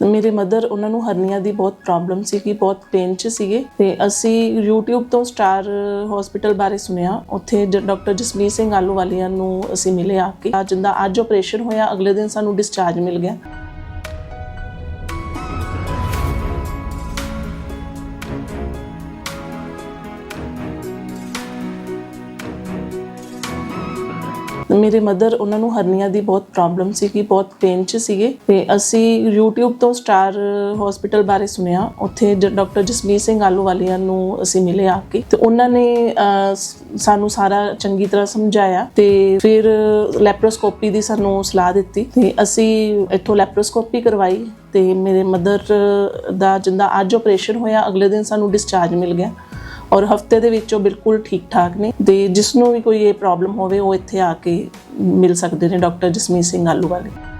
ਮੇਰੇ ਮਦਰ ਉਹਨਾਂ ਨੂੰ ਹਰਨੀਆ ਦੀ ਬਹੁਤ ਪ੍ਰੋਬਲਮ ਸੀ ਕਿ ਬਹੁਤ ਪੇਨ 'ਚ ਸੀਗੇ ਤੇ ਅਸੀਂ YouTube ਤੋਂ ਸਟਾਰ ਹਸਪੀਟਲ ਬਾਰੇ ਸੁਣਿਆ। ਉੱਥੇ ਡਾਕਟਰ ਜਸਮੀਤ ਸਿੰਘ ਆਲੂਵਾਲੀਆ ਨੂੰ ਅਸੀਂ ਮਿਲੇ ਆ ਕੇ, ਜਿੰਦਾ ਅੱਜ ਆਪਰੇਸ਼ਨ ਹੋਇਆ ਅਗਲੇ ਦਿਨ ਸਾਨੂੰ ਡਿਸਚਾਰਜ ਮਿਲ ਗਿਆ। ਮੇਰੇ ਮਦਰ ਉਹਨਾਂ ਨੂੰ ਹਰਨੀਆ ਦੀ ਬਹੁਤ ਪ੍ਰੋਬਲਮ ਸੀ ਕਿ ਬਹੁਤ ਪੇਨ 'ਚ ਸੀਗੇ ਤੇ ਅਸੀਂ YouTube ਤੋਂ ਸਟਾਰ ਹਸਪੀਟਲ ਬਾਰੇ ਸੁਣਿਆ। ਉੱਥੇ ਡਾਕਟਰ ਜਸਮੀਤ ਸਿੰਘ ਆਲੂਵਾਲੀਆ ਨੂੰ ਅਸੀਂ ਮਿਲੇ ਆ ਕੇ ਤੇ ਉਹਨਾਂ ਨੇ ਸਾਨੂੰ ਸਾਰਾ ਚੰਗੀ ਤਰ੍ਹਾਂ ਸਮਝਾਇਆ ਤੇ ਫਿਰ ਲੈਪਰੋਸਕੋਪੀ ਦੀ ਸਾਨੂੰ ਸਲਾਹ ਦਿੱਤੀ ਤੇ ਅਸੀਂ ਇੱਥੋਂ ਲੈਪਰੋਸਕੋਪੀ ਕਰਵਾਈ ਤੇ ਮੇਰੇ ਮਦਰ ਦਾ ਜਿੰਦਾ ਅੱਜ ਆਪਰੇਸ਼ਨ ਹੋਇਆ ਅਗਲੇ ਦਿਨ ਸਾਨੂੰ ਡਿਸਚਾਰਜ ਮਿਲ ਗਿਆ ਔਰ ਹਫਤੇ ਦੇ ਵਿੱਚ ਉਹ ਬਿਲਕੁਲ ਠੀਕ ਠਾਕ ਨੇ ਤੇ ਜਿਸ ਨੂੰ ਵੀ ਕੋਈ ਇਹ ਪ੍ਰੋਬਲਮ ਹੋਵੇ ਉਹ ਇੱਥੇ ਆ ਕੇ ਮਿਲ ਸਕਦੇ ਨੇ ਡਾਕਟਰ ਜਸਮੀਤ ਸਿੰਘ ਆਲੂਵਾਲੀਆ।